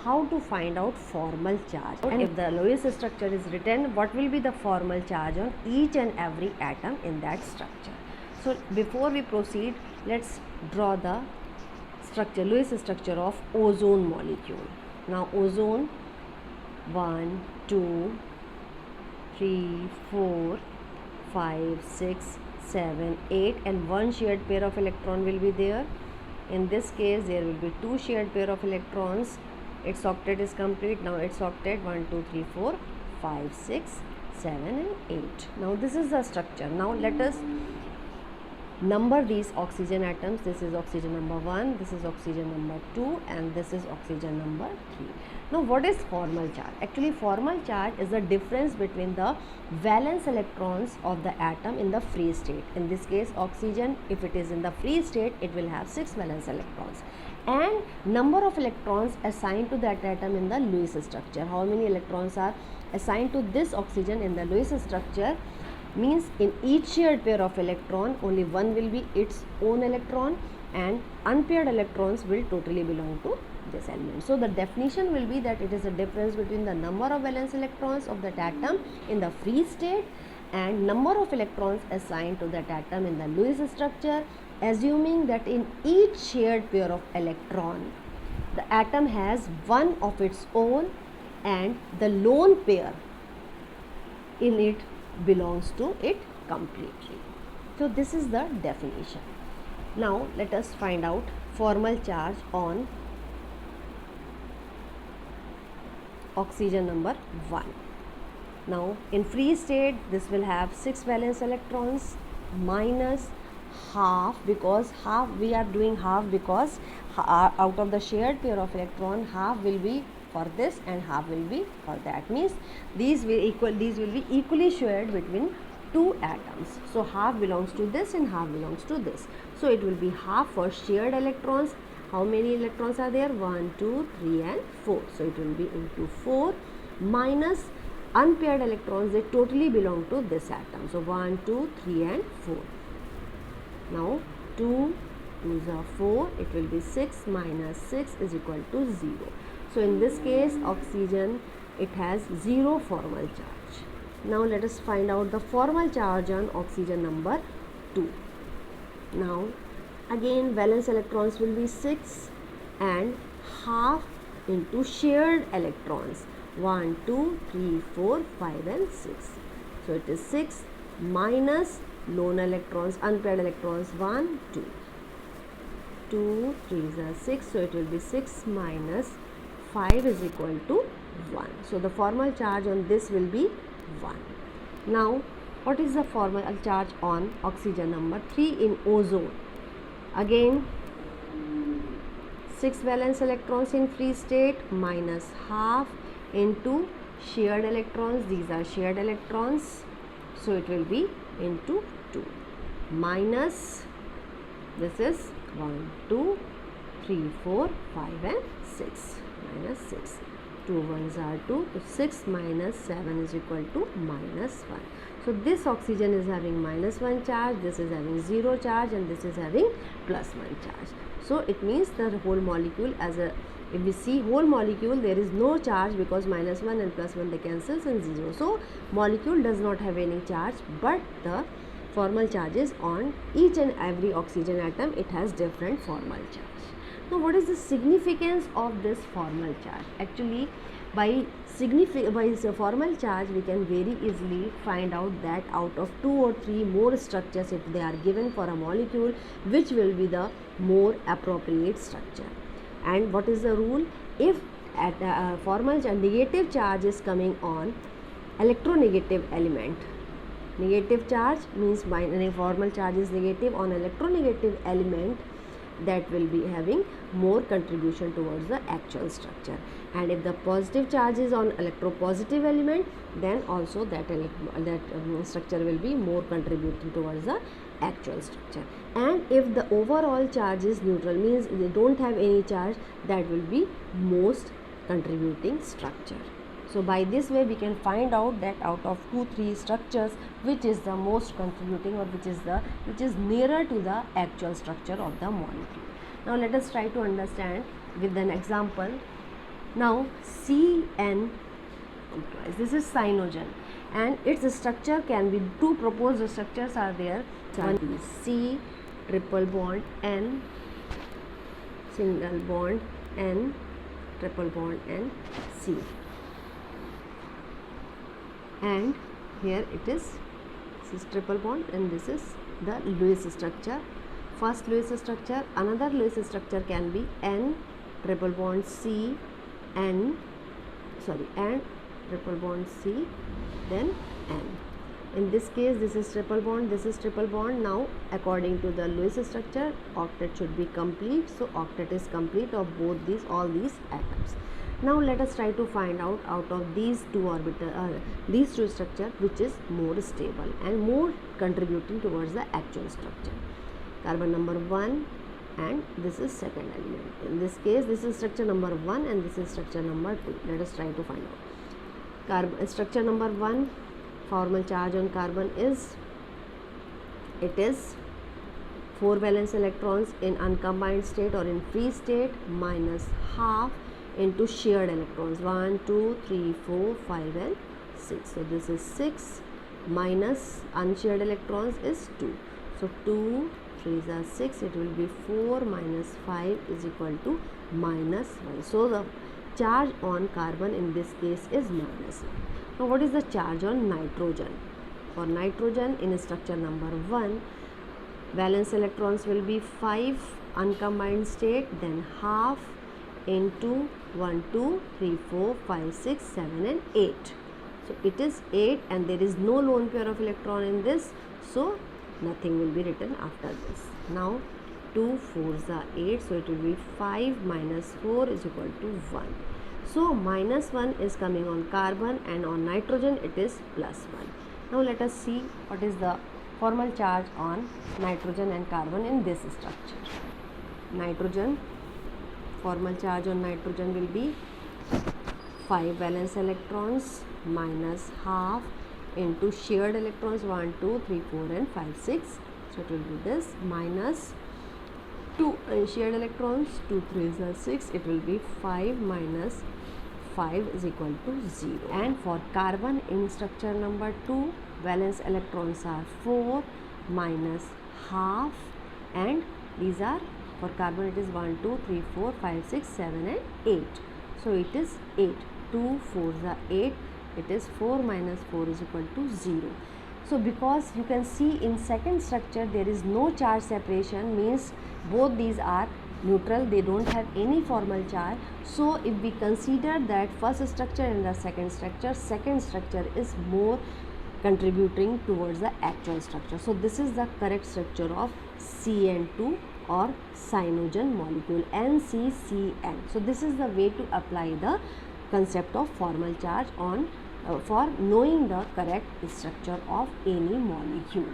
how to find out formal charge, and if the Lewis structure is written, what will be the formal charge on each and every atom in that structure. So before we proceed, let's draw the structure, Lewis structure of ozone molecule. Now ozone, 1 2 3 4 5 6 7 8, and one shared pair of electron will be there. In this case there will be two shared pair of electrons. Its octet is complete. Now its octet 1 2 3 4 5 6 7 and 8. Now this is the structure. Now let us number these oxygen atoms. This is oxygen number 1, this is oxygen number 2, and this is oxygen number 3. Now what is formal charge? Actually formal charge is the difference between the valence electrons of the atom in the free state. In this case oxygen, if it is in the free state, it will have 6 valence electrons, and number of electrons assigned to that atom in the Lewis structure. How many electrons are assigned to this oxygen in the Lewis structure? Means in each shared pair of electron, only one will be its own electron, and unpaired electrons will totally belong to this element. So the definition will be that it is a difference between the number of valence electrons of that atom in the free state and number of electrons assigned to that atom in the Lewis structure, assuming that in each shared pair of electron the atom has one of its own and the lone pair in it belongs to it completely. So this is the definition. Now let us find out formal charge on oxygen number 1. Now in free state this will have 6 valence electrons minus half, because half we are doing half because out of the shared pair of electron, half will be for this and half will be for that. Means these will be equally shared between two atoms. So half belongs to this and half belongs to this. So it will be half for shared electrons. How many electrons are there? 1 2 3 and 4. So it will be into 4 minus unpaired electrons, they totally belong to this atom. So 1 2 3 and 4. Now 2 2s are 4, it will be 6 minus 6 is equal to 0. So in this case oxygen, it has 0 formal charge. Now let us find out the formal charge on oxygen number 2. Now again valence electrons will be 6 and half into shared electrons 1 2 3 4 5 and 6. So it is 6 minus lone electrons, unpaired electrons 1 2 2 3s are 6. So it will be 6 minus 5 is equal to 1. So the formal charge on this will be 1. Now what is the formal charge on oxygen number 3 in ozone? Again 6 valence electrons in free state minus half into shared electrons, these are shared electrons, so it will be into 2 minus, this is 1 2 3 4 5 and 6 minus 6. 2 1s are 2, so 6 minus 7 is equal to minus 1. So this oxygen is having minus 1 charge, this is having 0 charge, and this is having plus 1 charge. So it means the whole molecule, as a, if we see whole molecule, there is no charge because minus 1 and plus 1 they cancels and 0. So molecule does not have any charge, but the formal charges on each and every oxygen atom, it has different formal charge. Now what is the significance of this formal charge? Actually by formal charge we can very easily find out that out of 2 or 3 more structures, if they are given for a molecule, which will be the more appropriate structure. And what is the rule? If at formal charge, negative charge is coming on electronegative element, negative charge means formal charge is negative on electronegative element, that will be having more contribution towards the actual structure. And if the positive charge is on electropositive element, then also that structure will be more contributing towards the actual structure. And if the overall charge is neutral, means they don't have any charge, that will be most contributing structure. So by this way we can find out that out of 2-3 structures, which is the most contributing, or which is nearer to the actual structure of the molecule. Now let us try to understand with an example. Now CN, this is cyanogen, and its structure can be, two proposed structures are there. One is C triple bond N, single bond N, triple bond N, C, and here it is, this is triple bond and this is the Lewis structure. First Lewis structure, another Lewis structure can be N triple bond C and triple bond C, then N. In this case, this is triple bond, this is triple bond. Now according to the Lewis structure, octet should be complete. So octet is complete of both these, all these atoms. Now let us try to find out of these two these two structure, which is more stable and more contributing towards the actual structure. Carbon number 1 and this is second element. In this case, this is structure number 1 and this is structure number 2. Let us try to find out. Structure number 1, formal charge on carbon is, it is 4 valence electrons in uncombined state or in free state minus half into shared electrons, 1, 2, 3, 4, 5 and 6. So this is 6 minus unshared electrons is 2. So 2 3s are 6, it will be 4 minus 5 is equal to minus 1. So the charge on carbon in this case is minus 1. Now what is the charge on nitrogen? For nitrogen in structure number 1, valence electrons will be 5 uncombined state, then half into 1, 2, 3, 4, 5, 6, 7 and 8. So it is 8 and there is no lone pair of electron in this, so nothing will be written after this. Now 2 4s are 8, so it will be 5 minus 4 is equal to 1. So minus 1 is coming on carbon and on nitrogen it is plus 1. Now let us see what is the formal charge on nitrogen and carbon in this structure. Nitrogen, formal charge on nitrogen will be 5 valence electrons minus half into shared electrons, 1, 2, 3, 4 and 5, 6. So it will be this minus 2 shared electrons, 2 3s are 6, it will be 5 minus 5 is equal to 0. And for carbon in structure number 2, valence electrons are 4 minus half, and these are, for carbon it is 1, 2, 3, 4, 5, 6, 7 and 8. So it is 8, 2 4s are 8, it is 4 minus 4 is equal to 0. So because you can see in second structure there is no charge separation, means both these are neutral, they don't have any formal charge. So if we consider that first structure and the second structure is more contributing towards the actual structure. So this is the correct structure of CN2 or cyanogen molecule, NCCN. So this is the way to apply the concept of formal charge on for knowing the correct structure of any molecule.